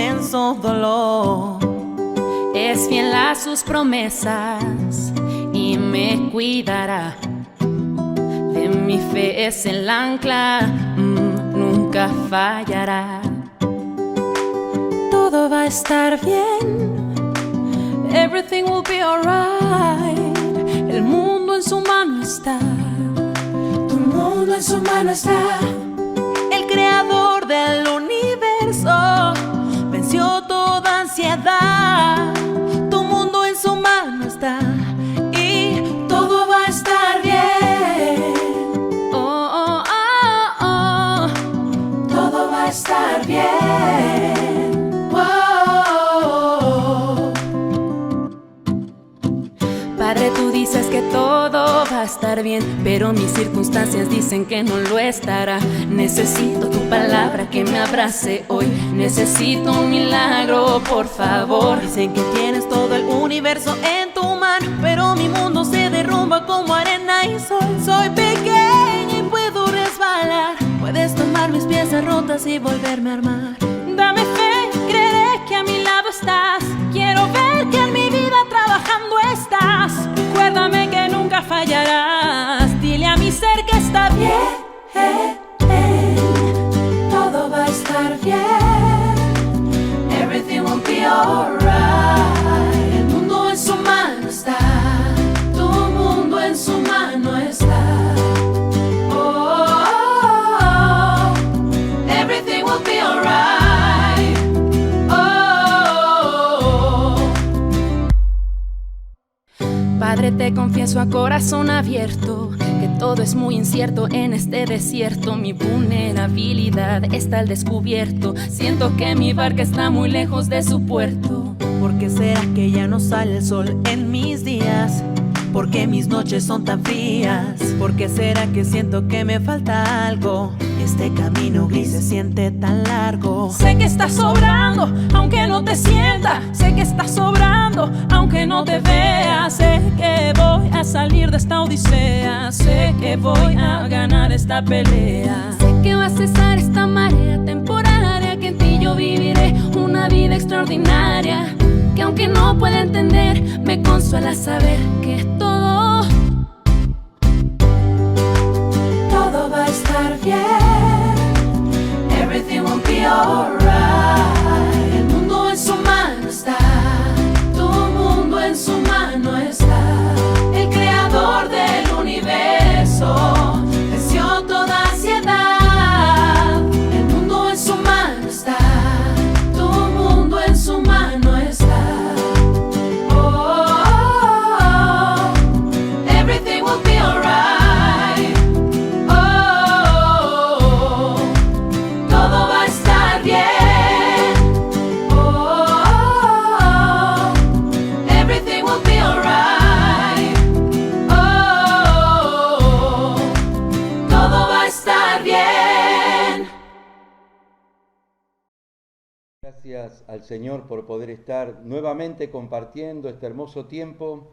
inmenso dolor. Es fiel a sus promesas y me cuidará. De mi fe es el ancla, nunca fallará. Todo va a estar bien, everything will be alright. El mundo en su mano está, tu mundo en su mano está. El creador del universo venció toda ansiedad. Tu mundo en su mano está y todo va a estar bien. Oh, oh, oh, oh. Todo va a estar bien. Wow. Padre, tú dices que todo va a estar bien, pero mis circunstancias dicen que no lo estará. Necesito tu palabra que me abrace hoy. Necesito un milagro, por favor. Dicen que tienes todo el universo en tu mano, pero mi mundo se derrumba como arena y sol. Soy pequeña y puedo resbalar. Puedes tomar mis piezas rotas y volverme a armar. Dame fe, creeré que a mi lado estás. Quiero ver que en mi vida trabajando estás. Recuérdame que nunca fallarás. Dile a mi ser que está bien. Todo va a estar bien. Everything will be alright. El mundo en su mano está. Tu mundo en su mano está. Oh, oh, oh. Everything will be alright. Oh, oh, oh. Padre, te confieso a corazón abierto que todo es muy incierto en este desierto. Mi vulnerabilidad está al descubierto. Siento que mi barca está muy lejos de su puerto. ¿Por qué será que ya no sale el sol en mis días? ¿Por qué mis noches son tan frías? ¿Por qué será que siento que me falta algo? Este camino gris se siente tan largo. Sé que estás sobrando, aunque no te sienta. Sé que estás sobrando, aunque no te vea. Sé que voy a salir de esta odisea. Sé que voy a ganar esta pelea. Sé que va a cesar esta marea temporaria, que en ti yo viviré una vida extraordinaria. Que aunque no pueda entender, me consuela saber que todo va a estar bien. Everything will be alright. El mundo en su mano está. Tu mundo en su mano está. El creador del universo venció toda ansiedad. El mundo en su mano está. Tu mundo en su mano está. Oh, oh, oh. Everything will be alright. Oh, oh, oh. Todo va a estar bien. Oh, oh, oh. Everything will be alright. Oh, oh, oh. Todo va a estar bien. Gracias al Señor por poder estar nuevamente compartiendo este hermoso tiempo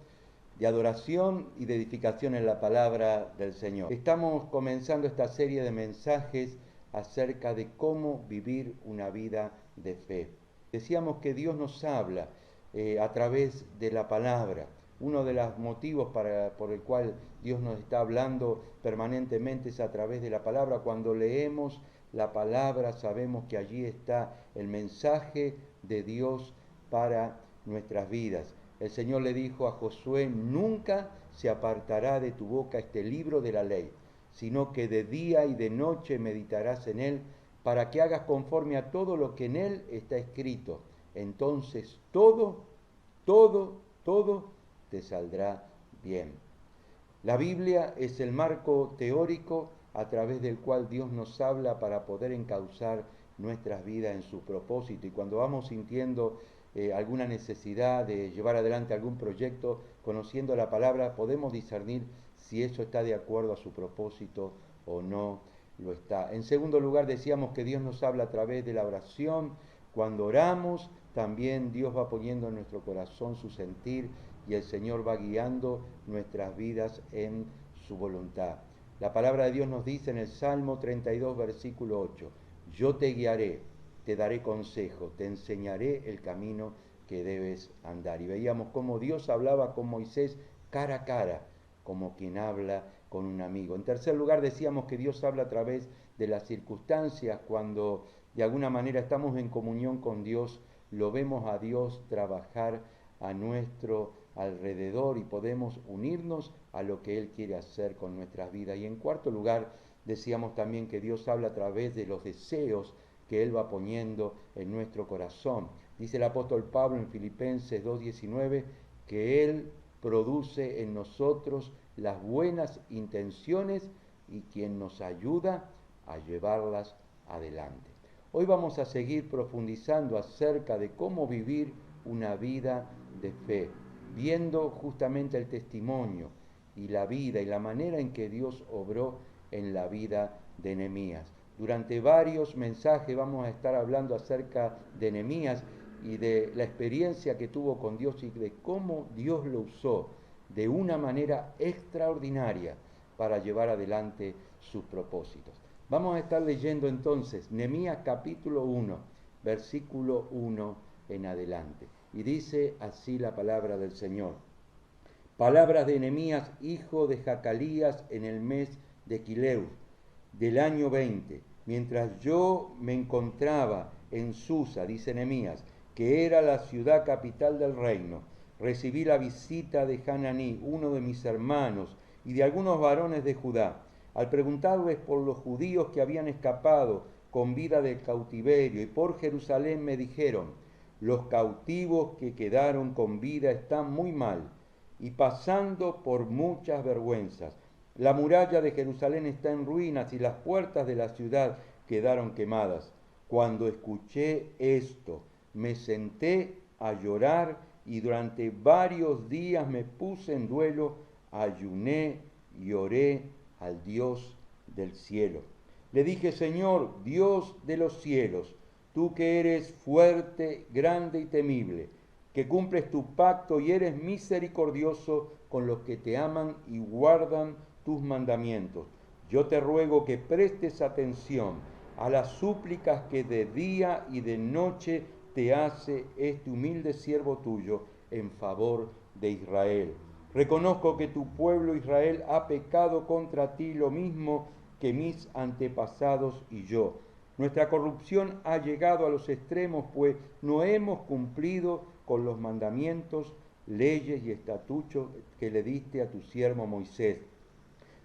de adoración y de edificación en la palabra del Señor. Estamos comenzando esta serie de mensajes acerca de cómo vivir una vida de fe. Decíamos que Dios nos habla a través de la palabra. Uno de los motivos por el cual Dios nos está hablando permanentemente es a través de la palabra. Cuando leemos la palabra sabemos que allí está el mensaje de Dios para nuestras vidas. El Señor le dijo a Josué: nunca se apartará de tu boca este libro de la ley, sino que de día y de noche meditarás en él, para que hagas conforme a todo lo que en él está escrito. Entonces todo te saldrá bien. La Biblia es el marco teórico a través del cual Dios nos habla para poder encauzar nuestras vidas en su propósito. Y cuando vamos sintiendo alguna necesidad de llevar adelante algún proyecto, conociendo la palabra, podemos discernir si eso está de acuerdo a su propósito o no lo está. En segundo lugar, decíamos que Dios nos habla a través de la oración. Cuando oramos, también Dios va poniendo en nuestro corazón su sentir y el Señor va guiando nuestras vidas en su voluntad. La palabra de Dios nos dice en el Salmo 32, versículo 8, yo te guiaré, te daré consejo, te enseñaré el camino que debes andar. Y veíamos cómo Dios hablaba con Moisés cara a cara, como quien habla con un amigo. En tercer lugar, decíamos que Dios habla a través de las circunstancias. Cuando de alguna manera estamos en comunión con Dios, lo vemos a Dios trabajar a nuestro alrededor y podemos unirnos a lo que Él quiere hacer con nuestras vidas. Y en cuarto lugar, decíamos también que Dios habla a través de los deseos que Él va poniendo en nuestro corazón. Dice el apóstol Pablo en Filipenses 2:19 que Él produce en nosotros las buenas intenciones y quien nos ayuda a llevarlas adelante. Hoy vamos a seguir profundizando acerca de cómo vivir una vida de fe, viendo justamente el testimonio y la vida y la manera en que Dios obró en la vida de Nehemías. Durante varios mensajes vamos a estar hablando acerca de Nehemías y de la experiencia que tuvo con Dios y de cómo Dios lo usó de una manera extraordinaria para llevar adelante sus propósitos. Vamos a estar leyendo entonces Nehemías capítulo 1, versículo 1 en adelante. Y dice así la palabra del Señor. Palabras de Nehemías, hijo de Jacalías, en el mes de Quileu, del año 20, mientras yo me encontraba en Susa, dice Nehemías, que era la ciudad capital del reino, recibí la visita de Hananí, uno de mis hermanos, y de algunos varones de Judá. Al preguntarles por los judíos que habían escapado con vida del cautiverio y por Jerusalén, me dijeron: los cautivos que quedaron con vida están muy mal y pasando por muchas vergüenzas. La muralla de Jerusalén está en ruinas y las puertas de la ciudad quedaron quemadas. Cuando escuché esto, me senté a llorar y durante varios días me puse en duelo, ayuné y oré al Dios del cielo. Le dije: Señor, Dios de los cielos, tú que eres fuerte, grande y temible, que cumples tu pacto y eres misericordioso con los que te aman y guardan tus mandamientos. Yo te ruego que prestes atención a las súplicas que de día y de noche te hace este humilde siervo tuyo en favor de Israel. Reconozco que tu pueblo Israel ha pecado contra ti lo mismo que mis antepasados y yo. Nuestra corrupción ha llegado a los extremos, pues no hemos cumplido con los mandamientos, leyes y estatutos que le diste a tu siervo Moisés.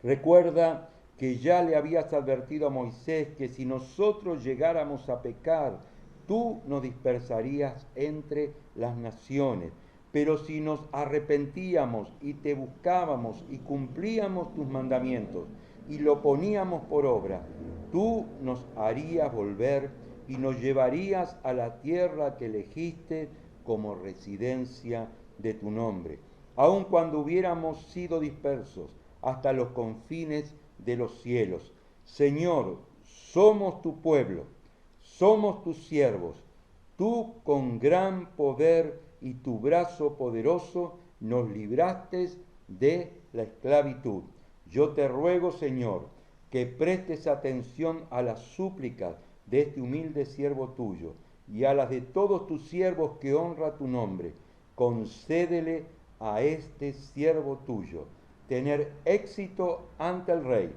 Recuerda que ya le habías advertido a Moisés que si nosotros llegáramos a pecar, tú nos dispersarías entre las naciones. Pero si nos arrepentíamos y te buscábamos y cumplíamos tus mandamientos y lo poníamos por obra, tú nos harías volver y nos llevarías a la tierra que elegiste como residencia de tu nombre, aun cuando hubiéramos sido dispersos hasta los confines de los cielos. Señor, somos tu pueblo, somos tus siervos. Tú con gran poder y tu brazo poderoso nos libraste de la esclavitud. Yo te ruego, Señor, que prestes atención a las súplicas de este humilde siervo tuyo y a las de todos tus siervos que honra tu nombre. Concédele a este siervo tuyo tener éxito ante el rey,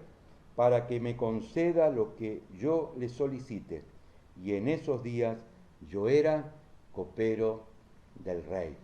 para que me conceda lo que yo le solicite. Y en esos días yo era copero del rey.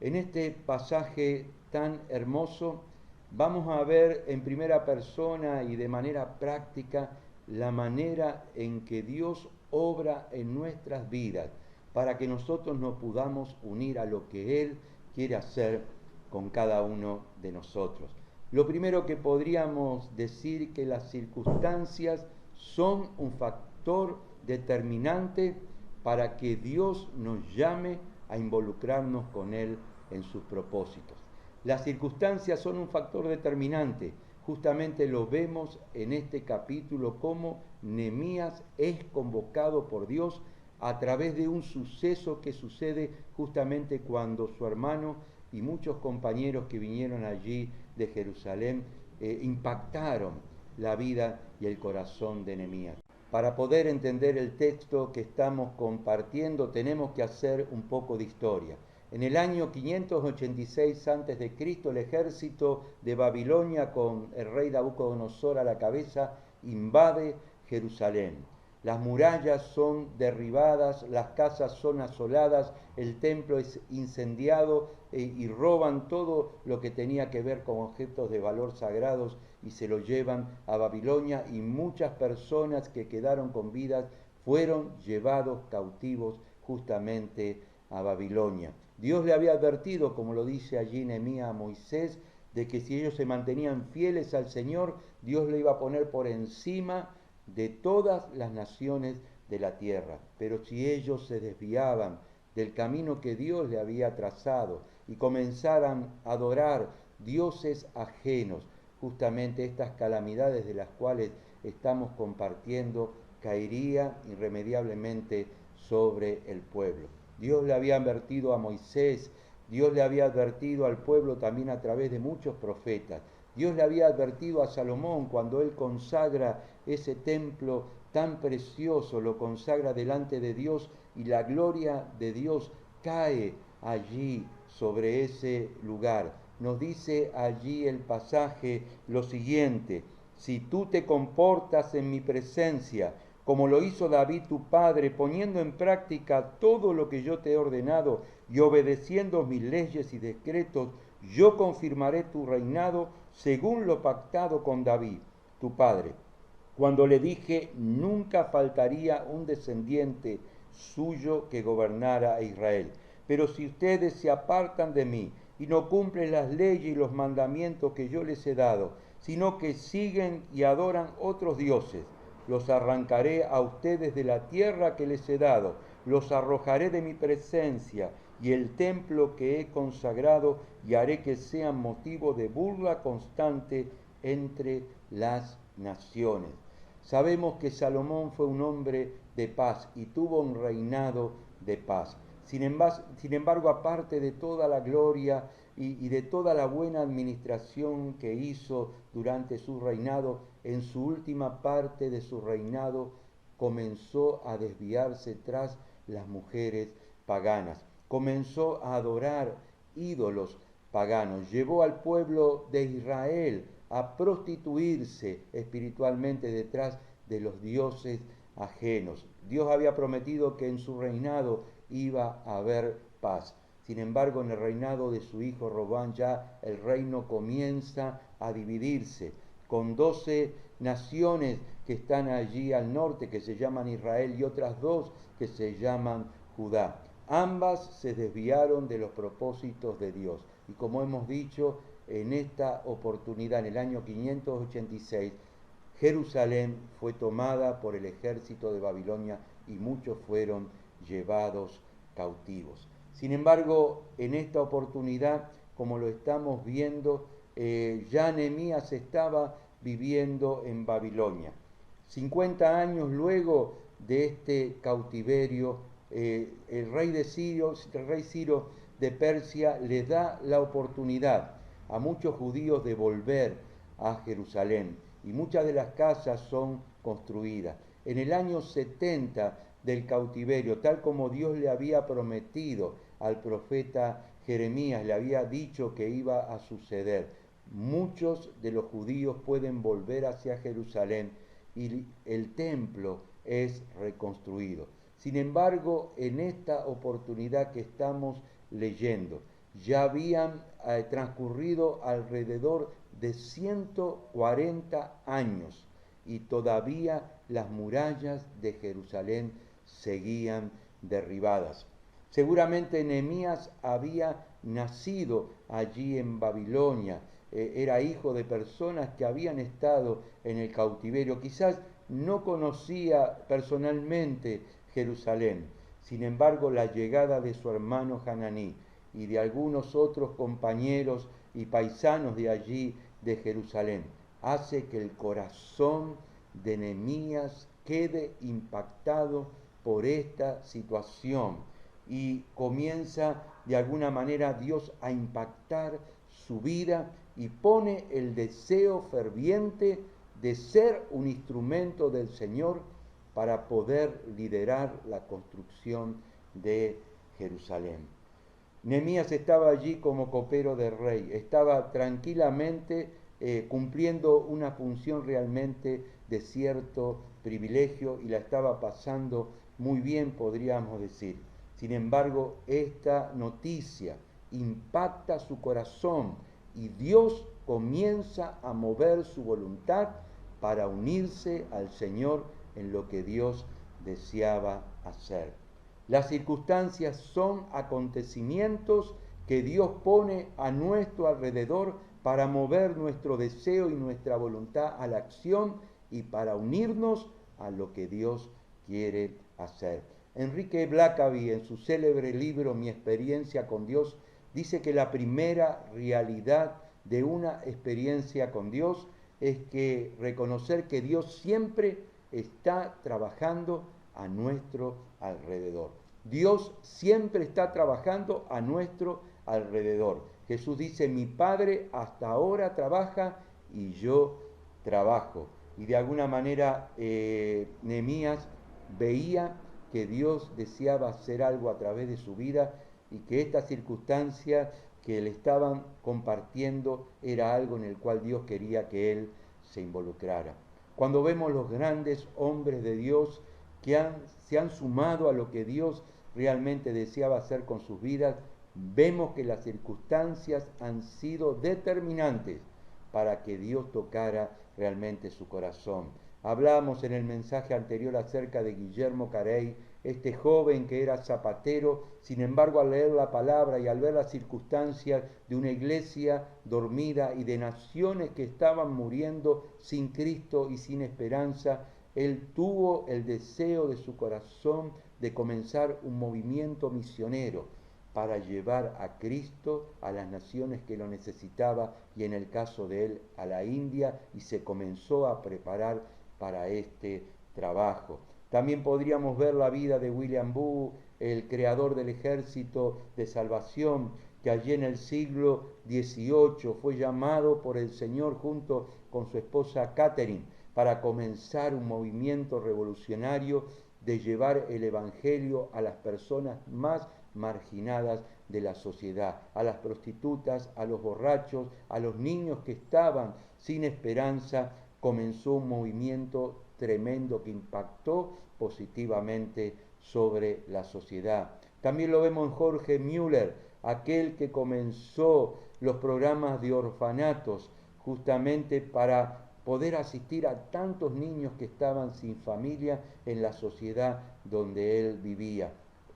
En este pasaje tan hermoso vamos a ver en primera persona y de manera práctica la manera en que Dios obra en nuestras vidas para que nosotros nos podamos unir a lo que Él quiere hacer con cada uno de nosotros. Lo primero que podríamos decir que las circunstancias son un factor determinante para que Dios nos llame a involucrarnos con Él en sus propósitos. Las circunstancias son un factor determinante. Justamente lo vemos en este capítulo, cómo Nehemías es convocado por Dios a través de un suceso que sucede justamente cuando su hermano y muchos compañeros que vinieron allí de Jerusalén impactaron la vida y el corazón de Nehemías. Para poder entender el texto que estamos compartiendo, tenemos que hacer un poco de historia. En el año 586 a.C., el ejército de Babilonia, con el rey Nabucodonosor a la cabeza, invade Jerusalén. Las murallas son derribadas, las casas son asoladas, el templo es incendiado y roban todo lo que tenía que ver con objetos de valor sagrados y se lo llevan a Babilonia, y muchas personas que quedaron con vidas fueron llevados cautivos justamente a Babilonia. Dios le había advertido, como lo dice allí Nehemías a Moisés, de que si ellos se mantenían fieles al Señor, Dios le iba a poner por encima de todas las naciones de la tierra. Pero si ellos se desviaban del camino que Dios le había trazado y comenzaran a adorar dioses ajenos, justamente estas calamidades de las cuales estamos compartiendo caería irremediablemente sobre el pueblo. Dios le había advertido a Moisés, Dios le había advertido al pueblo también a través de muchos profetas. Dios le había advertido a Salomón cuando él consagra ese templo tan precioso, lo consagra delante de Dios y la gloria de Dios cae allí sobre ese lugar. Nos dice allí el pasaje lo siguiente: si tú te comportas en mi presencia, como lo hizo David tu padre, poniendo en práctica todo lo que yo te he ordenado y obedeciendo mis leyes y decretos, yo confirmaré tu reinado según lo pactado con David, tu padre. Cuando le dije, nunca faltaría un descendiente suyo que gobernara a Israel. Pero si ustedes se apartan de mí y no cumplen las leyes y los mandamientos que yo les he dado, sino que siguen y adoran otros dioses, los arrancaré a ustedes de la tierra que les he dado, los arrojaré de mi presencia y el templo que he consagrado, y haré que sean motivo de burla constante entre las naciones. Sabemos que Salomón fue un hombre de paz y tuvo un reinado de paz. Sin embargo, aparte de toda la gloria y de toda la buena administración que hizo durante su reinado, en su última parte de su reinado comenzó a desviarse tras las mujeres paganas. Comenzó a adorar ídolos paganos. Llevó al pueblo de Israel a prostituirse espiritualmente detrás de los dioses ajenos. Dios había prometido que en su reinado iba a haber paz. Sin embargo, en el reinado de su hijo Roboam ya el reino comienza a dividirse, con 12 naciones que están allí al norte, que se llaman Israel, y otras 2 que se llaman Judá. Ambas se desviaron de los propósitos de Dios. Y como hemos dicho, en esta oportunidad, en el año 586, Jerusalén fue tomada por el ejército de Babilonia y muchos fueron llevados cautivos. Sin embargo, en esta oportunidad, como lo estamos viendo, ya Nehemías estaba viviendo en Babilonia. 50 años luego de este cautiverio, el rey Ciro de Persia le da la oportunidad a muchos judíos de volver a Jerusalén, y muchas de las casas son construidas. En el año 70 del cautiverio, tal como Dios le había prometido al profeta Jeremías, le había dicho que iba a suceder, muchos de los judíos pueden volver hacia Jerusalén y el templo es reconstruido. Sin embargo, en esta oportunidad que estamos leyendo, ya habían transcurrido alrededor de 140 años y todavía las murallas de Jerusalén seguían derribadas. Seguramente Nehemías había nacido allí en Babilonia, era hijo de personas que habían estado en el cautiverio, quizás no conocía personalmente Jerusalén. Sin embargo, la llegada de su hermano Hananí y de algunos otros compañeros y paisanos de allí de Jerusalén hace que el corazón de Nehemías quede impactado por esta situación y comienza de alguna manera Dios a impactar su vida y pone el deseo ferviente de ser un instrumento del Señor para poder liderar la construcción de Jerusalén. Nehemías estaba allí como copero del rey, estaba tranquilamente cumpliendo una función realmente de cierto privilegio y la estaba pasando muy bien, podríamos decir. Sin embargo, esta noticia impacta su corazón y Dios comienza a mover su voluntad para unirse al Señor en lo que Dios deseaba hacer. Las circunstancias son acontecimientos que Dios pone a nuestro alrededor para mover nuestro deseo y nuestra voluntad a la acción y para unirnos a lo que Dios quiere hacer. Enrique Blackaby, en su célebre libro Mi experiencia con Dios, dice que la primera realidad de una experiencia con Dios es que reconocer que Dios siempre está trabajando a nuestro alrededor. Dios siempre está trabajando a nuestro alrededor. Jesús dice, mi Padre hasta ahora trabaja y yo trabajo. Y de alguna manera Nehemías veía que Dios deseaba hacer algo a través de su vida y que esta circunstancia que le estaban compartiendo era algo en el cual Dios quería que él se involucrara. Cuando vemos los grandes hombres de Dios que se han sumado a lo que Dios realmente deseaba hacer con sus vidas, vemos que las circunstancias han sido determinantes para que Dios tocara realmente su corazón. Hablamos en el mensaje anterior acerca de Guillermo Carey, este joven que era zapatero, sin embargo al leer la palabra y al ver las circunstancias de una iglesia dormida y de naciones que estaban muriendo sin Cristo y sin esperanza, él tuvo el deseo de su corazón de comenzar un movimiento misionero para llevar a Cristo a las naciones que lo necesitaba y en el caso de él a la India, y se comenzó a preparar para este trabajo. También podríamos ver la vida de William Booth, el creador del Ejército de Salvación, que allí en el siglo XVIII fue llamado por el Señor junto con su esposa Catherine para comenzar un movimiento revolucionario de llevar el Evangelio a las personas más marginadas de la sociedad, a las prostitutas, a los borrachos, a los niños que estaban sin esperanza. Comenzó un movimiento tremendo que impactó positivamente sobre la sociedad. También lo vemos en Jorge Müller, aquel que comenzó los programas de orfanatos justamente para poder asistir a tantos niños que estaban sin familia en la sociedad donde él vivía.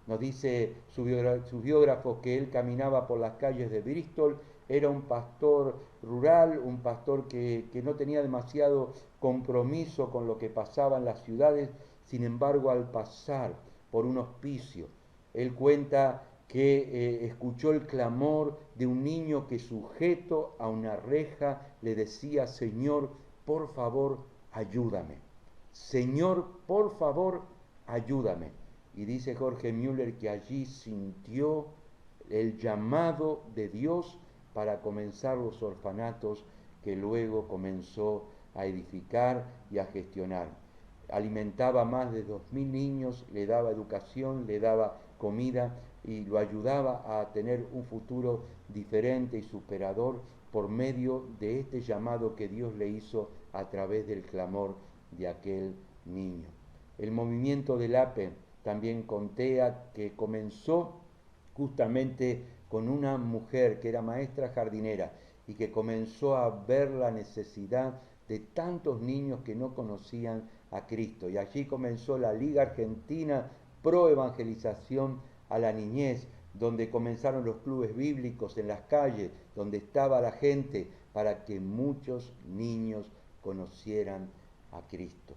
Nos dice su biógrafo que él caminaba por las calles de Bristol, era un pastor rural, un pastor que no tenía demasiado compromiso con lo que pasaba en las ciudades. Sin embargo, al pasar por un hospicio, él cuenta que escuchó el clamor de un niño que, sujeto a una reja, le decía: Señor, por favor, ayúdame. Señor, por favor, ayúdame. Y dice Jorge Müller que allí sintió el llamado de Dios para comenzar los orfanatos que luego comenzó a edificar y a gestionar. Alimentaba a más de 2.000 niños, le daba educación, le daba comida y lo ayudaba a tener un futuro diferente y superador por medio de este llamado que Dios le hizo a través del clamor de aquel niño. El movimiento del APE también contea que comenzó justamente con una mujer que era maestra jardinera y que comenzó a ver la necesidad de tantos niños que no conocían a Cristo. Y allí comenzó la Liga Argentina Pro Evangelización a la Niñez, donde comenzaron los clubes bíblicos en las calles, donde estaba la gente, para que muchos niños conocieran a Cristo.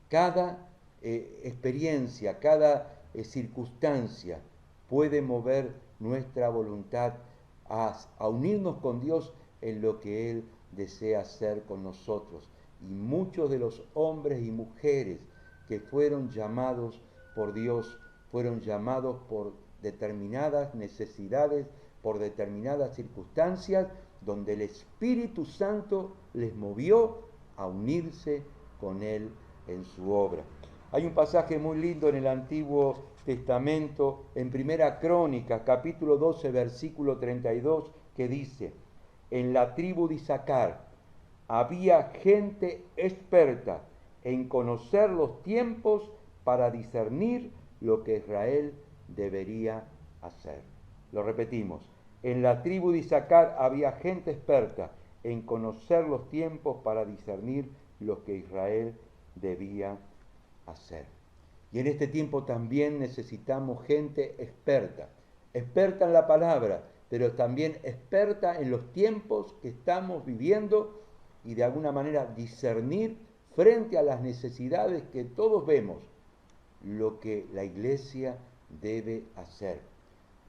Cada experiencia, cada circunstancia puede mover nuestra voluntad a unirnos con Dios en lo que Él desea hacer con nosotros. Y muchos de los hombres y mujeres que fueron llamados por Dios, fueron llamados por determinadas necesidades, por determinadas circunstancias, donde el Espíritu Santo les movió a unirse con Él en su obra. Hay un pasaje muy lindo en el Antiguo Testamento, en Primera Crónicas, capítulo 12, versículo 32, que dice: en la tribu de Isaacar había gente experta en conocer los tiempos para discernir lo que Israel debería hacer. Lo repetimos, en la tribu de Isaacar había gente experta en conocer los tiempos para discernir lo que Israel debía hacer. Y en este tiempo también necesitamos gente experta, experta en la palabra, pero también experta en los tiempos que estamos viviendo y de alguna manera discernir frente a las necesidades que todos vemos lo que la iglesia debe hacer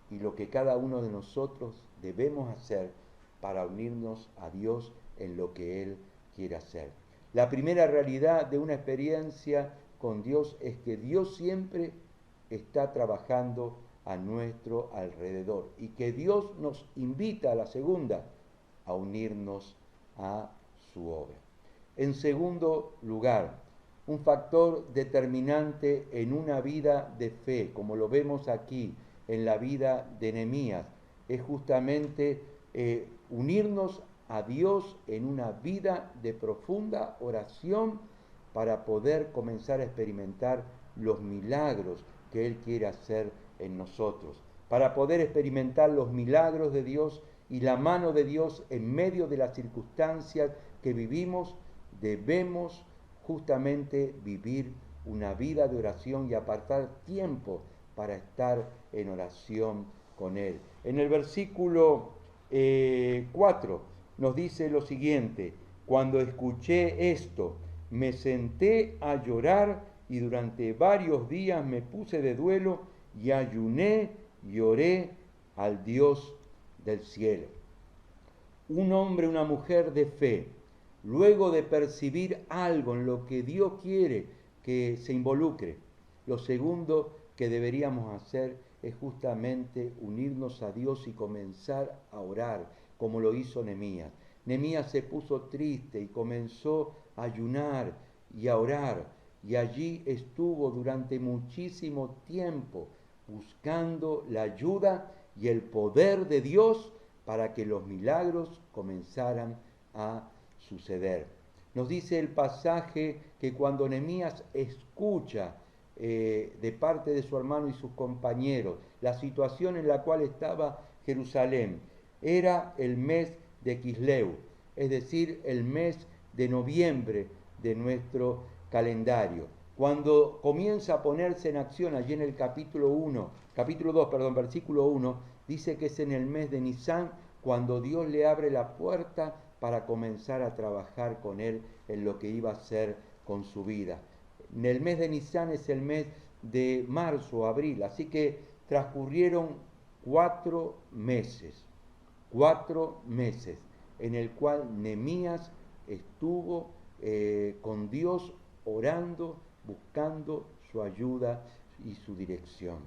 y lo que cada uno de nosotros debemos hacer para unirnos a Dios en lo que Él quiere hacer. La primera realidad de una experiencia con Dios es que Dios siempre está trabajando a nuestro alrededor y que Dios nos invita a la segunda, a unirnos a su obra. En segundo lugar, un factor determinante en una vida de fe, como lo vemos aquí en la vida de Nehemías, es justamente unirnos a Dios en una vida de profunda oración para poder comenzar a experimentar los milagros que Él quiere hacer en nosotros, para poder experimentar los milagros de Dios y la mano de Dios en medio de las circunstancias que vivimos. Debemos justamente vivir una vida de oración y apartar tiempo para estar en oración con Él. En el versículo 4 nos dice lo siguiente: cuando escuché esto, me senté a llorar y durante varios días me puse de duelo y ayuné y oré al Dios del cielo. Un hombre, una mujer de fe, luego de percibir algo en lo que Dios quiere que se involucre, lo segundo que deberíamos hacer es justamente unirnos a Dios y comenzar a orar, como lo hizo Nehemías. Nehemías se puso triste y comenzó a ayunar y a orar, y allí estuvo durante muchísimo tiempo buscando la ayuda y el poder de Dios para que los milagros comenzaran a suceder. Nos dice el pasaje que cuando Nehemías escucha de parte de su hermano y sus compañeros la situación en la cual estaba Jerusalén, era el mes de Quisleu, es decir, el mes de noviembre de nuestro calendario. Cuando comienza a ponerse en acción allí en el capítulo 2, versículo 1, dice que es en el mes de Nisán cuando Dios le abre la puerta para comenzar a trabajar con él en lo que iba a hacer con su vida. En el mes de Nisán es el mes de marzo, abril, así que transcurrieron 4 meses en el cual Nehemías estuvo con Dios orando, buscando su ayuda y su dirección.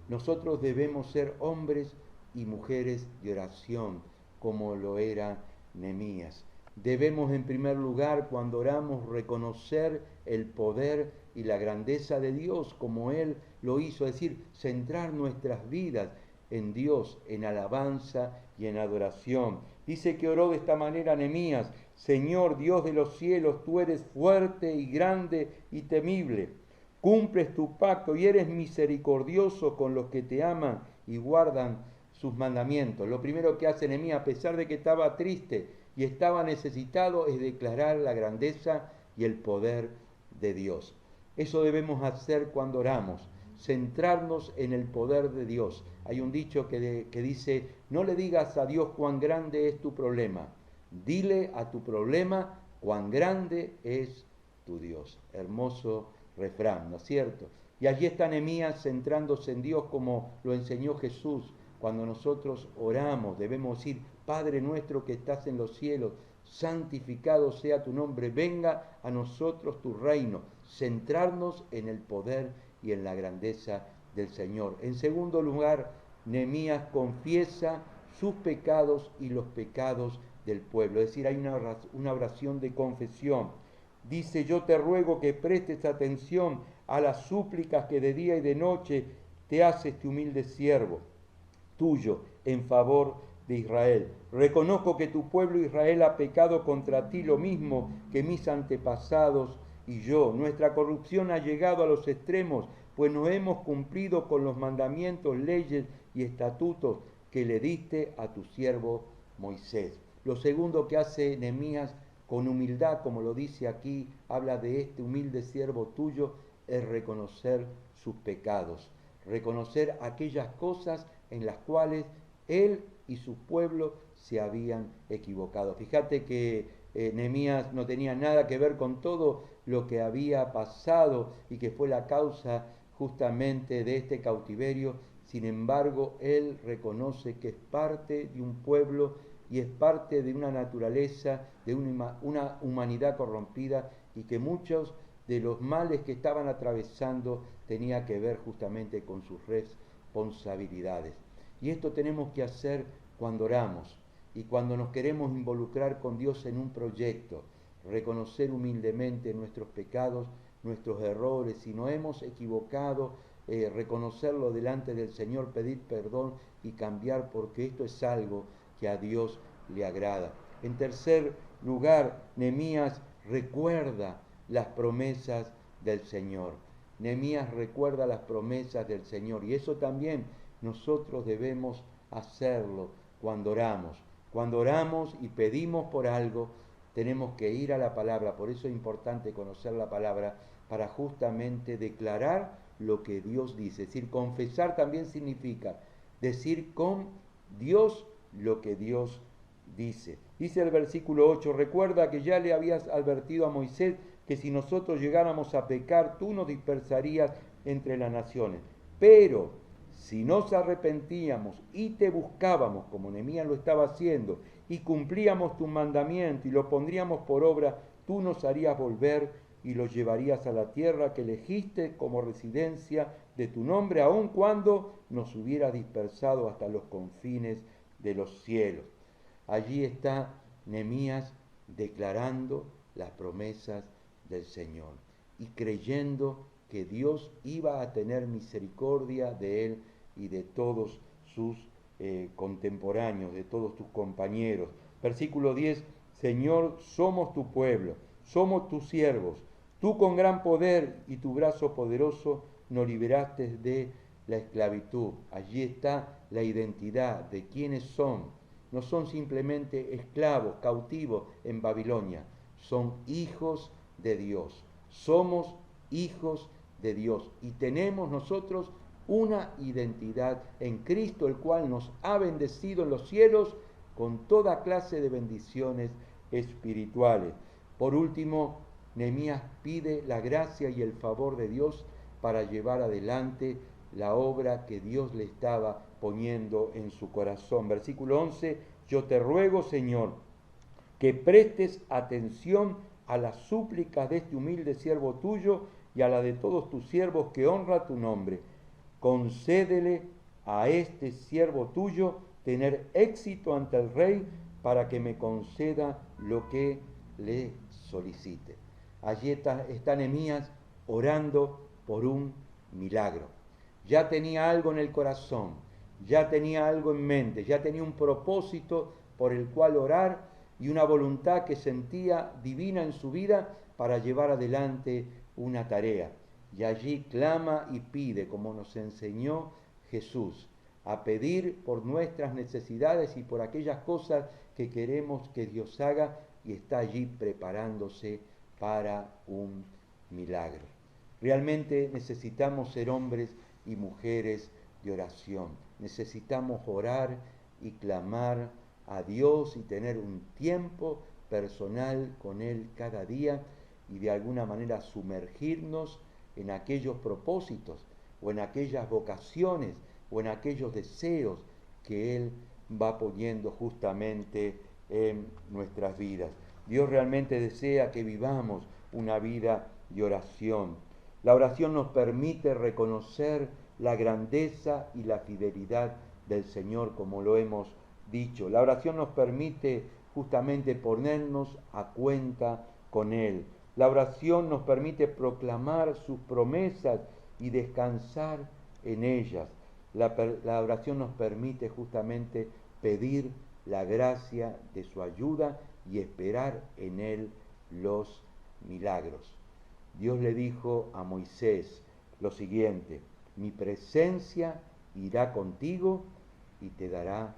Nosotros debemos ser hombres y mujeres de oración, como lo era Nehemías. Debemos en primer lugar, cuando oramos, reconocer el poder y la grandeza de Dios, como Él lo hizo, es decir, centrar nuestras vidas en Dios, en alabanza y en adoración. Dice que oró de esta manera Nehemías: Señor Dios de los cielos, tú eres fuerte y grande y temible. Cumples tu pacto y eres misericordioso con los que te aman y guardan sus mandamientos. Lo primero que hace Nehemías, a pesar de que estaba triste y estaba necesitado, es declarar la grandeza y el poder de Dios. Eso debemos hacer cuando oramos, centrarnos en el poder de Dios. Hay un dicho que dice: no le digas a Dios cuán grande es tu problema, dile a tu problema cuán grande es tu Dios. Hermoso refrán, ¿no es cierto? Y allí está Nehemías centrándose en Dios, como lo enseñó Jesús. Cuando nosotros oramos debemos decir: Padre nuestro que estás en los cielos, santificado sea tu nombre, venga a nosotros tu reino. Centrarnos en el poder y en la grandeza del Señor. En segundo lugar, Nehemías confiesa sus pecados y los pecados del pueblo. Es decir, hay una oración de confesión. Dice: yo te ruego que prestes atención a las súplicas que de día y de noche te hace este humilde siervo tuyo en favor de Israel. Reconozco que tu pueblo Israel ha pecado contra ti lo mismo que mis antepasados y yo. Nuestra corrupción ha llegado a los extremos, pues no hemos cumplido con los mandamientos, leyes y estatutos que le diste a tu siervo Moisés. Lo segundo que hace Nehemías con humildad, como lo dice aquí, habla de este humilde siervo tuyo, es reconocer sus pecados, reconocer aquellas cosas en las cuales él y su pueblo se habían equivocado. Fíjate que Nehemías no tenía nada que ver con todo lo que había pasado y que fue la causa justamente de este cautiverio. Sin embargo, él reconoce que es parte de un pueblo y es parte de una naturaleza, de una humanidad corrompida, y que muchos de los males que estaban atravesando tenía que ver justamente con sus responsabilidades. Y esto tenemos que hacer cuando oramos y cuando nos queremos involucrar con Dios en un proyecto, reconocer humildemente nuestros pecados, nuestros errores, si nos hemos equivocado, reconocerlo delante del Señor, pedir perdón y cambiar, porque esto es algo que a Dios le agrada. En tercer lugar, Nehemías recuerda las promesas del Señor. Nehemías recuerda las promesas del Señor, y eso también nosotros debemos hacerlo cuando oramos. Cuando oramos y pedimos por algo, tenemos que ir a la palabra. Por eso es importante conocer la palabra para justamente declarar lo que Dios dice. Es decir, confesar también significa decir con Dios lo que Dios dice. Dice el versículo 8, recuerda que ya le habías advertido a Moisés que si nosotros llegáramos a pecar, tú nos dispersarías entre las naciones. Pero si nos arrepentíamos y te buscábamos, como Nehemías lo estaba haciendo, y cumplíamos tu mandamiento y lo pondríamos por obra, tú nos harías volver y los llevarías a la tierra que elegiste como residencia de tu nombre, aun cuando nos hubiera dispersado hasta los confines de los cielos. Allí está Nehemías declarando las promesas del Señor y creyendo que Dios iba a tener misericordia de él y de todos sus contemporáneos, de todos tus compañeros. Versículo 10, Señor, somos tu pueblo, somos tus siervos, tú con gran poder y tu brazo poderoso nos liberaste de la esclavitud. Allí está la identidad de quiénes son. No son simplemente esclavos, cautivos en Babilonia, son hijos de Dios. Somos hijos de Dios y tenemos nosotros una identidad en Cristo, el cual nos ha bendecido en los cielos con toda clase de bendiciones espirituales. Por último, Nehemías pide la gracia y el favor de Dios para llevar adelante la obra que Dios le estaba poniendo en su corazón. Versículo 11, yo te ruego, Señor, que prestes atención a las súplicas de este humilde siervo tuyo y a la de todos tus siervos que honra tu nombre. Concédele a este siervo tuyo tener éxito ante el rey para que me conceda lo que le solicite. Allí está Nehemías orando por un milagro. Ya tenía algo en el corazón, ya tenía algo en mente, ya tenía un propósito por el cual orar y una voluntad que sentía divina en su vida para llevar adelante una tarea. Y allí clama y pide, como nos enseñó Jesús, a pedir por nuestras necesidades y por aquellas cosas que queremos que Dios haga, y está allí preparándose para un milagro. Realmente necesitamos ser hombres y mujeres de oración. Necesitamos orar y clamar a Dios y tener un tiempo personal con Él cada día y de alguna manera sumergirnos en aquellos propósitos o en aquellas vocaciones o en aquellos deseos que Él va poniendo justamente en nuestras vidas. Dios realmente desea que vivamos una vida de oración. La oración nos permite reconocer la grandeza y la fidelidad del Señor, como lo hemos dicho. La oración nos permite justamente ponernos a cuenta con Él. La oración nos permite proclamar sus promesas y descansar en ellas. La oración nos permite justamente pedir la gracia de su ayuda y esperar en Él los milagros. Dios le dijo a Moisés lo siguiente: mi presencia irá contigo y te dará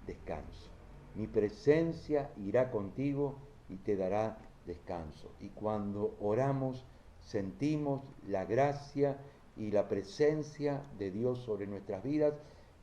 descanso. Mi presencia irá contigo y te dará descanso. Y cuando oramos sentimos la gracia y la presencia de Dios sobre nuestras vidas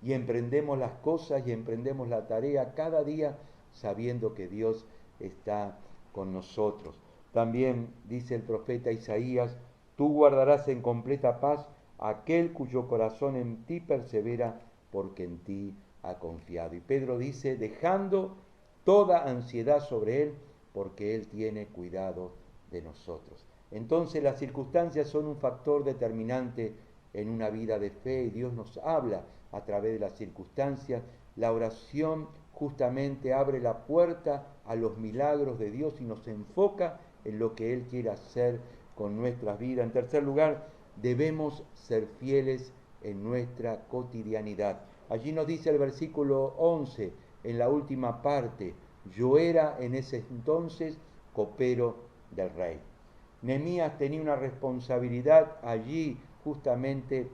y emprendemos las cosas y emprendemos la tarea cada día sabiendo que Dios está con nosotros. También dice el profeta Isaías: tú guardarás en completa paz a aquel cuyo corazón en ti persevera, porque en ti ha confiado. Y Pedro dice: dejando toda ansiedad sobre él, porque él tiene cuidado de nosotros. Entonces las circunstancias son un factor determinante en una vida de fe y Dios nos habla a través de las circunstancias. La oración justamente abre la puerta a los milagros de Dios y nos enfoca en lo que Él quiere hacer con nuestras vidas. En tercer lugar, debemos ser fieles en nuestra cotidianidad. Allí nos dice el versículo 11, en la última parte: yo era en ese entonces copero del rey. Nehemías tenía una responsabilidad allí justamente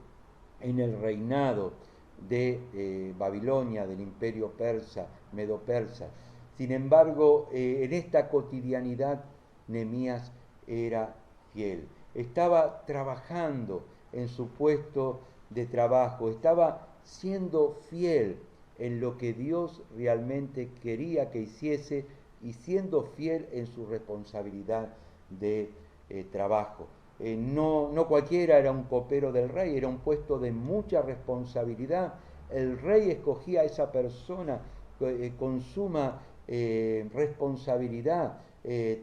en el reinado de Babilonia, del imperio persa, medo-persa. Sin embargo, en esta cotidianidad Nehemías era fiel. Estaba trabajando en su puesto de trabajo, estaba siendo fiel en lo que Dios realmente quería que hiciese y siendo fiel en su responsabilidad de trabajo. No cualquiera era un copero del rey, era un puesto de mucha responsabilidad. El rey escogía a esa persona con suma responsabilidad,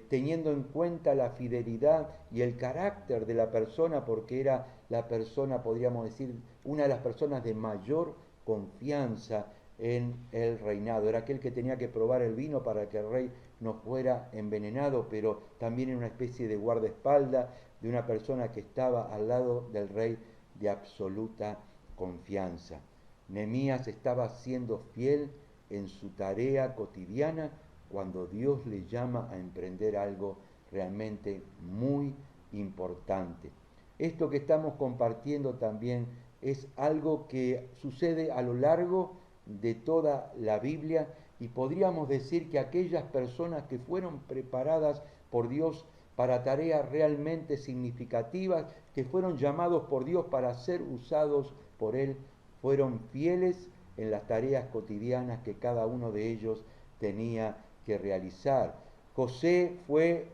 teniendo en cuenta la fidelidad y el carácter de la persona, porque era la persona, podríamos decir, una de las personas de mayor confianza en el reinado. Era aquel que tenía que probar el vino para que el rey no fuera envenenado, pero también era una especie de guardaespaldas de una persona que estaba al lado del rey de absoluta confianza. Nehemías estaba siendo fiel en su tarea cotidiana cuando Dios le llama a emprender algo realmente muy importante. Esto que estamos compartiendo también es algo que sucede a lo largo de toda la Biblia, y podríamos decir que aquellas personas que fueron preparadas por Dios para tareas realmente significativas, que fueron llamados por Dios para ser usados por Él, fueron fieles en las tareas cotidianas que cada uno de ellos tenía que realizar. José fue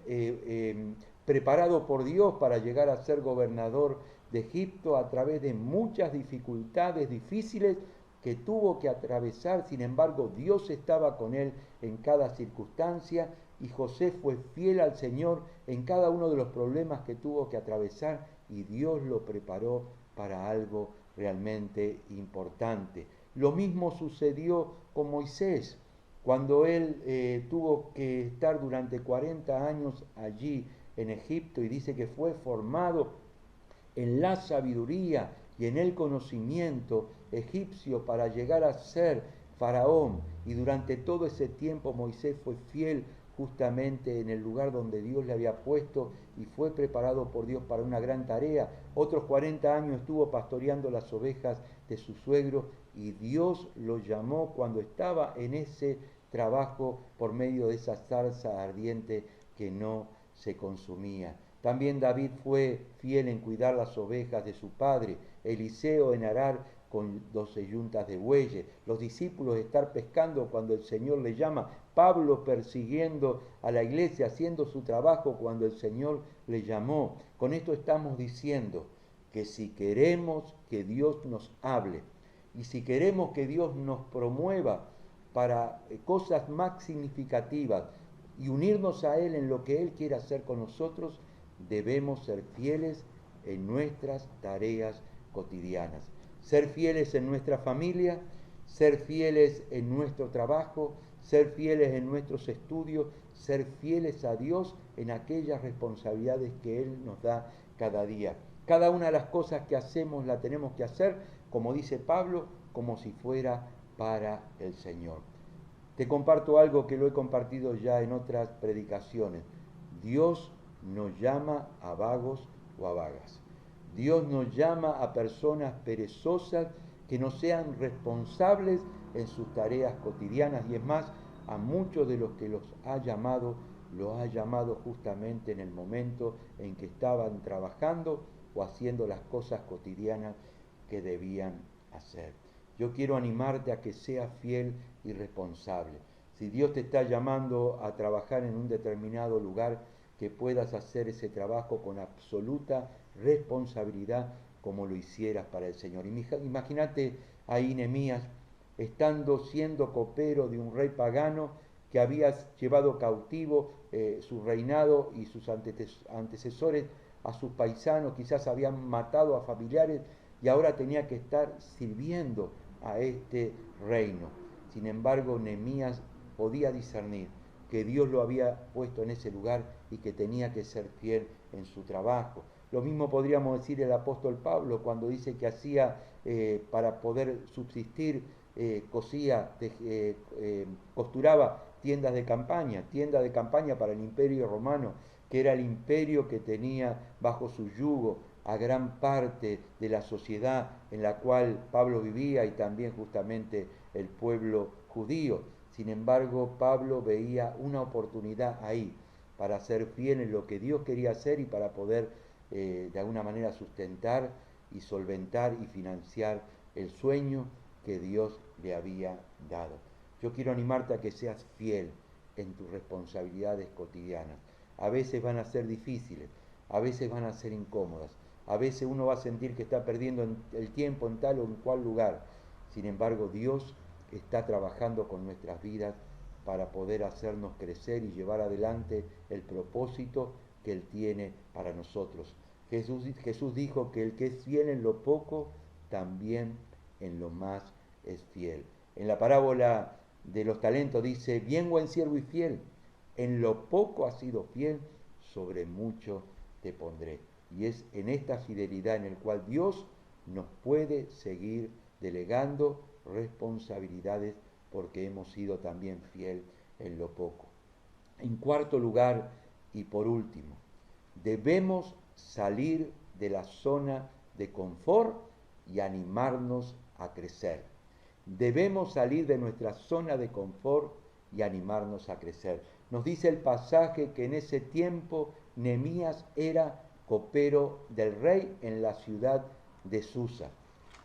preparado por Dios para llegar a ser gobernador de Egipto a través de muchas dificultades difíciles que tuvo que atravesar. Sin embargo, Dios estaba con él en cada circunstancia y José fue fiel al Señor en cada uno de los problemas que tuvo que atravesar, y Dios lo preparó para algo realmente importante. Lo mismo sucedió con Moisés, cuando él tuvo que estar durante 40 años allí en Egipto, y dice que fue formado en la sabiduría y en el conocimiento egipcio para llegar a ser faraón. Y durante todo ese tiempo Moisés fue fiel justamente en el lugar donde Dios le había puesto y fue preparado por Dios para una gran tarea. Otros 40 años estuvo pastoreando las ovejas de su suegro, y Dios lo llamó cuando estaba en ese trabajo por medio de esa zarza ardiente que no se consumía. También David fue fiel en cuidar las ovejas de su padre, Eliseo en arar con 12 yuntas de bueyes, los discípulos estar pescando cuando el Señor le llama, Pablo persiguiendo a la iglesia, haciendo su trabajo cuando el Señor le llamó. Con esto estamos diciendo que si queremos que Dios nos hable y si queremos que Dios nos promueva para cosas más significativas y unirnos a Él en lo que Él quiere hacer con nosotros, debemos ser fieles en nuestras tareas cotidianas. Ser fieles en nuestra familia, ser fieles en nuestro trabajo, ser fieles en nuestros estudios, ser fieles a Dios en aquellas responsabilidades que Él nos da cada día. Cada una de las cosas que hacemos la tenemos que hacer, como dice Pablo, como si fuera para el Señor. Te comparto algo que lo he compartido ya en otras predicaciones. Dios nos llama a vagos o a vagas. Dios nos llama a personas perezosas que no sean responsables en sus tareas cotidianas, y es más, a muchos de los que los ha llamado justamente en el momento en que estaban trabajando o haciendo las cosas cotidianas que debían hacer. Yo quiero animarte a que seas fiel y responsable. Si Dios te está llamando a trabajar en un determinado lugar, que puedas hacer ese trabajo con absoluta responsabilidad como lo hicieras para el Señor. Imagínate ahí Nehemías siendo copero de un rey pagano que había llevado cautivo su reinado y sus antecesores a sus paisanos, quizás habían matado a familiares y ahora tenía que estar sirviendo a este reino. Sin embargo, Nehemías podía discernir que Dios lo había puesto en ese lugar y que tenía que ser fiel en su trabajo. Lo mismo podríamos decir el apóstol Pablo cuando dice que hacía para poder subsistir, costuraba tiendas de campaña para el imperio romano, que era el imperio que tenía bajo su yugo a gran parte de la sociedad en la cual Pablo vivía y también justamente el pueblo judío. Sin embargo, Pablo veía una oportunidad ahí para ser fiel en lo que Dios quería hacer y para poder de alguna manera sustentar y solventar y financiar el sueño que Dios le había dado. Yo quiero animarte a que seas fiel en tus responsabilidades cotidianas. A veces van a ser difíciles, a veces van a ser incómodas, a veces uno va a sentir que está perdiendo el tiempo en tal o en cual lugar. Sin embargo, Dios está trabajando con nuestras vidas para poder hacernos crecer y llevar adelante el propósito que Él tiene para nosotros. Jesús dijo que el que es fiel en lo poco, también en lo más es fiel. En la parábola de los talentos dice, bien buen siervo y fiel, en lo poco has sido fiel, sobre mucho te pondré. Y es en esta fidelidad en el cual Dios nos puede seguir delegando responsabilidades porque hemos sido también fiel en lo poco. En cuarto lugar y por último, debemos salir de la zona de confort y animarnos a crecer. Debemos salir de nuestra zona de confort y animarnos a crecer. Nos dice el pasaje que en ese tiempo Nehemías era copero del rey en la ciudad de Susa.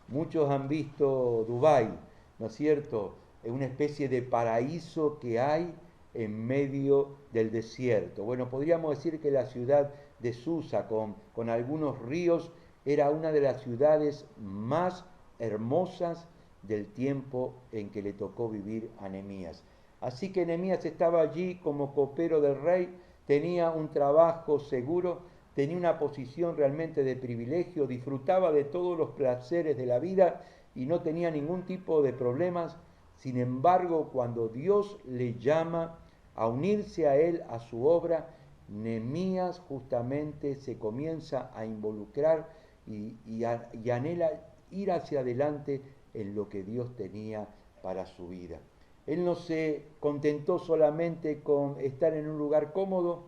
Muchos han visto Dubái, ¿no es cierto? Es una especie de paraíso que hay en medio del desierto. Bueno, podríamos decir que la ciudad de Susa, con algunos ríos, era una de las ciudades más hermosas del tiempo en que le tocó vivir a Nehemías. Así que Nehemías estaba allí como copero del rey, tenía un trabajo seguro, tenía una posición realmente de privilegio, disfrutaba de todos los placeres de la vida y no tenía ningún tipo de problemas. Sin embargo, cuando Dios le llama a unirse a él, a su obra, Nehemías justamente se comienza a involucrar y anhela ir hacia adelante en lo que Dios tenía para su vida. Él no se contentó solamente con estar en un lugar cómodo,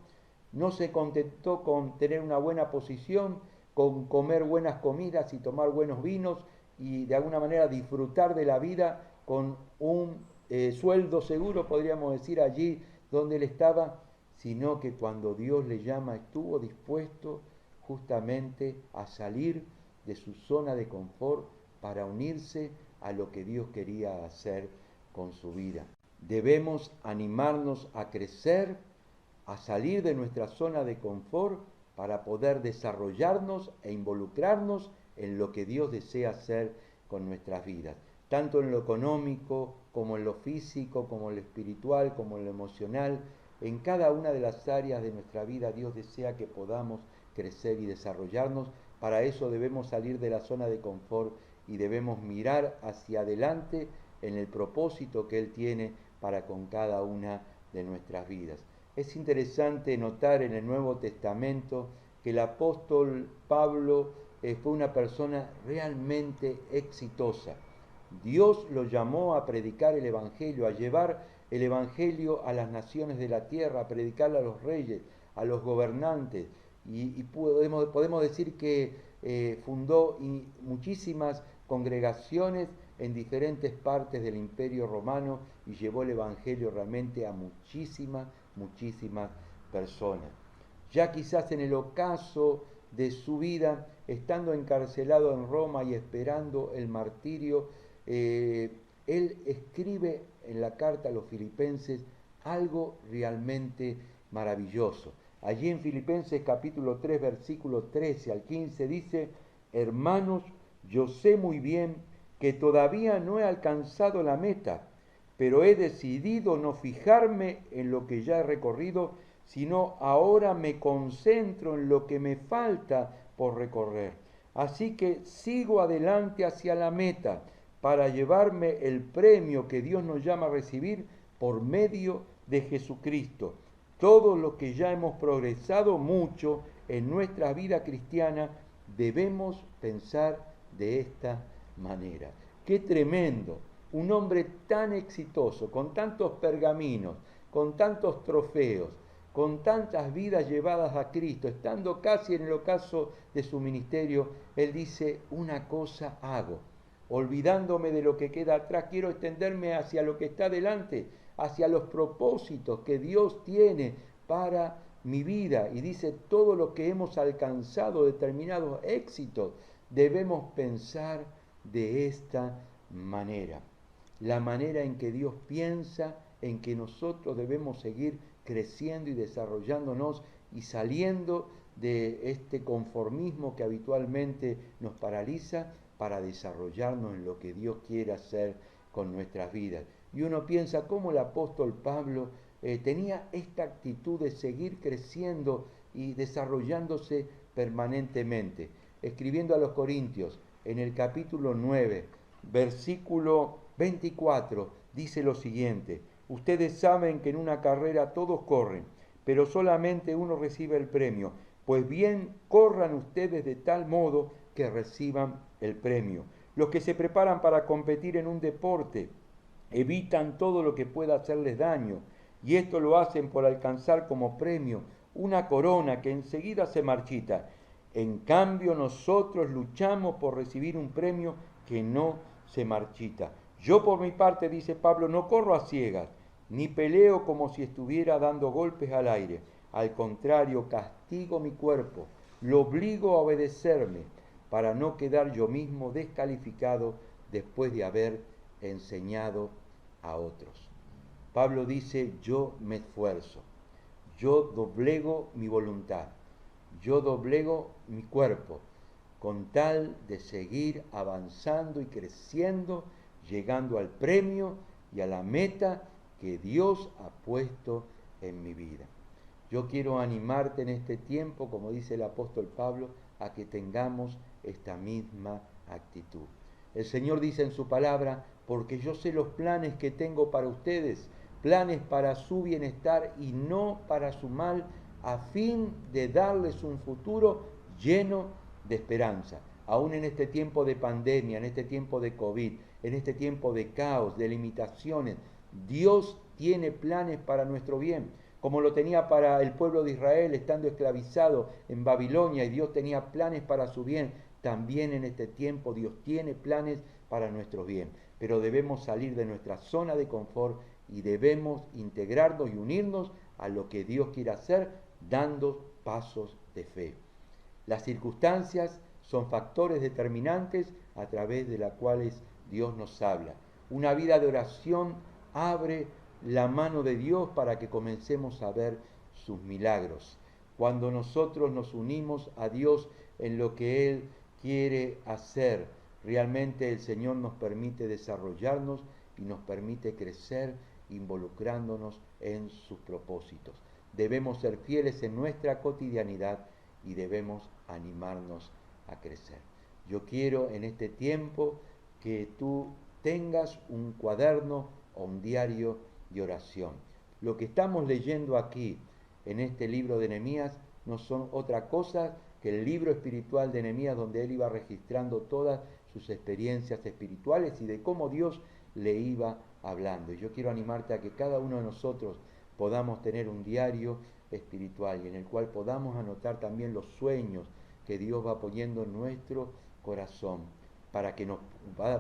no se contentó con tener una buena posición, con comer buenas comidas y tomar buenos vinos y de alguna manera disfrutar de la vida con un sueldo seguro, podríamos decir, allí donde él estaba, sino que cuando Dios le llama estuvo dispuesto justamente a salir de su zona de confort para unirse a lo que Dios quería hacer con su vida. Debemos animarnos a crecer, a salir de nuestra zona de confort para poder desarrollarnos e involucrarnos en lo que Dios desea hacer con nuestras vidas, tanto en lo económico, como en lo físico, como en lo espiritual, como en lo emocional. En cada una de las áreas de nuestra vida Dios desea que podamos crecer y desarrollarnos. Para eso debemos salir de la zona de confort y debemos mirar hacia adelante en el propósito que Él tiene para con cada una de nuestras vidas. Es interesante notar en el Nuevo Testamento que el apóstol Pablo fue una persona realmente exitosa. Dios lo llamó a predicar el Evangelio, a llevar el Evangelio a las naciones de la tierra, a predicarle a los reyes, a los gobernantes. Y podemos decir que fundó muchísimas congregaciones en diferentes partes del Imperio Romano y llevó el Evangelio realmente a muchísimas personas. Ya quizás en el ocaso de su vida, estando encarcelado en Roma y esperando el martirio, él escribe en la carta a los filipenses algo realmente maravilloso. Allí en Filipenses capítulo 3, versículo 13 al 15 dice: hermanos, yo sé muy bien que todavía no he alcanzado la meta, pero he decidido no fijarme en lo que ya he recorrido, sino ahora me concentro en lo que me falta por recorrer. Así que sigo adelante hacia la meta para llevarme el premio que Dios nos llama a recibir por medio de Jesucristo. Todos los que ya hemos progresado mucho en nuestra vida cristiana debemos pensar de esta manera. ¡Qué tremendo! Un hombre tan exitoso, con tantos pergaminos, con tantos trofeos, con tantas vidas llevadas a Cristo, estando casi en el ocaso de su ministerio, él dice: una cosa hago, olvidándome de lo que queda atrás, quiero extenderme hacia lo que está delante, hacia los propósitos que Dios tiene para mi vida. Y dice: todo lo que hemos alcanzado, determinados éxitos, debemos pensar de esta manera. La manera en que Dios piensa en que nosotros debemos seguir creciendo y desarrollándonos y saliendo de este conformismo que habitualmente nos paraliza para desarrollarnos en lo que Dios quiere hacer con nuestras vidas. Y uno piensa cómo el apóstol Pablo tenía esta actitud de seguir creciendo y desarrollándose permanentemente. Escribiendo a los Corintios, en el capítulo 9, versículo 24, dice lo siguiente: ustedes saben que en una carrera todos corren, pero solamente uno recibe el premio. Pues bien, corran ustedes de tal modo que reciban el premio. Los que se preparan para competir en un deporte evitan todo lo que pueda hacerles daño, y esto lo hacen por alcanzar como premio una corona que enseguida se marchita. En cambio, nosotros luchamos por recibir un premio que no se marchita. Yo por mi parte, dice Pablo, no corro a ciegas, ni peleo como si estuviera dando golpes al aire. Al contrario, castigo mi cuerpo, lo obligo a obedecerme, para no quedar yo mismo descalificado después de haber enseñado a otros. Pablo dice: yo me esfuerzo, yo doblego mi voluntad, yo doblego mi cuerpo, con tal de seguir avanzando y creciendo, llegando al premio y a la meta que Dios ha puesto en mi vida. Yo quiero animarte en este tiempo, como dice el apóstol Pablo, a que tengamos esta misma actitud. El Señor dice en su palabra: porque yo sé los planes que tengo para ustedes, planes para su bienestar y no para su mal, a fin de darles un futuro lleno de esperanza. Aún en este tiempo de pandemia, en este tiempo de COVID, en este tiempo de caos, de limitaciones, Dios tiene planes para nuestro bien, como lo tenía para el pueblo de Israel estando esclavizado en Babilonia, y Dios tenía planes para su bien. También en este tiempo Dios tiene planes para nuestro bien, pero debemos salir de nuestra zona de confort y debemos integrarnos y unirnos a lo que Dios quiere hacer, dando pasos de fe. Las circunstancias son factores determinantes a través de los cuales Dios nos habla. Una vida de oración abre la mano de Dios para que comencemos a ver sus milagros. Cuando nosotros nos unimos a Dios en lo que Él quiere hacer, realmente el Señor nos permite desarrollarnos y nos permite crecer involucrándonos en sus propósitos. Debemos ser fieles en nuestra cotidianidad y debemos animarnos a crecer. Yo quiero en este tiempo que tú tengas un cuaderno o un diario de oración. Lo que estamos leyendo aquí en este libro de Nehemías no son otra cosa que el libro espiritual de Nehemías, donde él iba registrando todas sus experiencias espirituales y de cómo Dios le iba hablando. Y yo quiero animarte a que cada uno de nosotros podamos tener un diario espiritual y en el cual podamos anotar también los sueños que Dios va poniendo en nuestro corazón, para que nos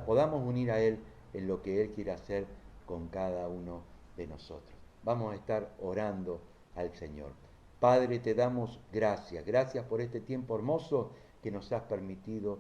podamos unir a Él en lo que Él quiere hacer con cada uno de nosotros. Vamos a estar orando al Señor. Padre, te damos gracias. Gracias por este tiempo hermoso que nos has permitido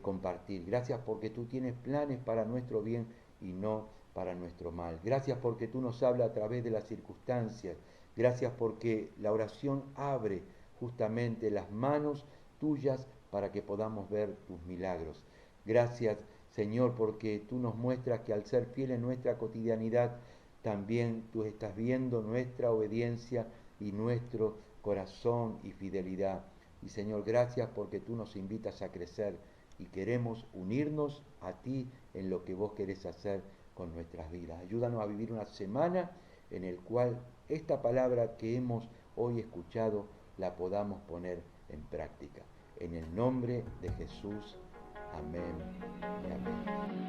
compartir. Gracias porque tú tienes planes para nuestro bien y no para nuestro mal. Gracias porque tú nos hablas a través de las circunstancias. Gracias porque la oración abre justamente las manos tuyas para que podamos ver tus milagros. Gracias, Señor, porque tú nos muestras que al ser fiel en nuestra cotidianidad, también tú estás viendo nuestra obediencia y nuestro corazón y fidelidad. Y Señor, gracias porque tú nos invitas a crecer y queremos unirnos a ti en lo que vos querés hacer con nuestras vidas. Ayúdanos a vivir una semana en el cual esta palabra que hemos hoy escuchado la podamos poner en práctica. En el nombre de Jesús. Amén y amén.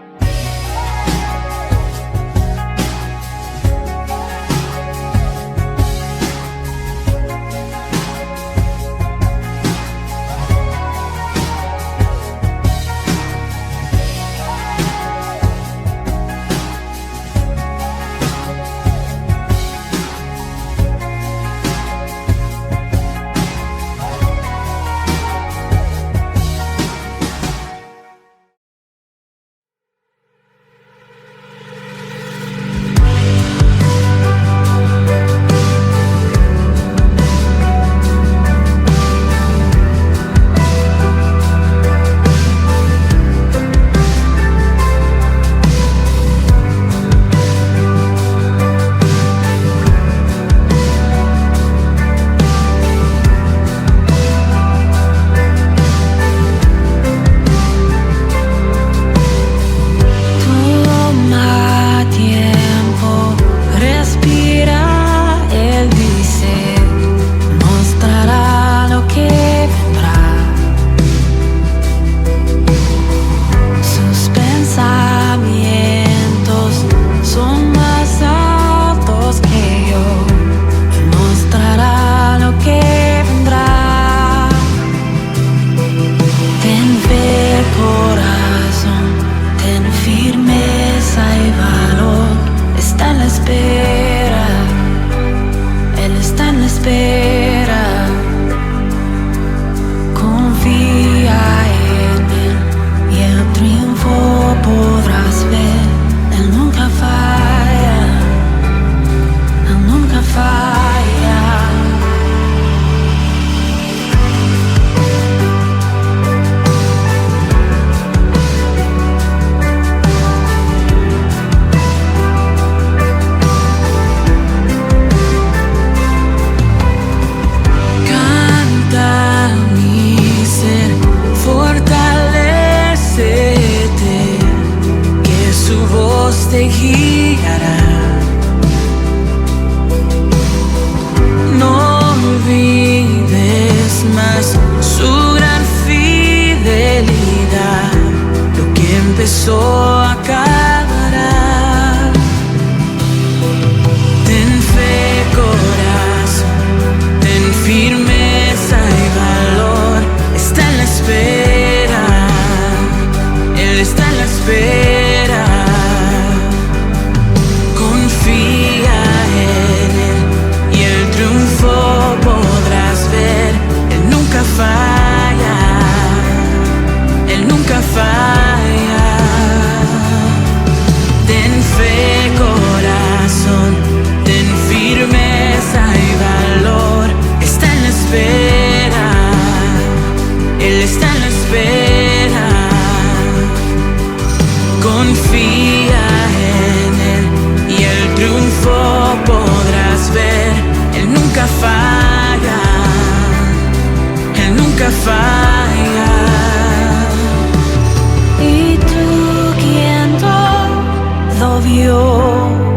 ¿Y tú quién todo vio?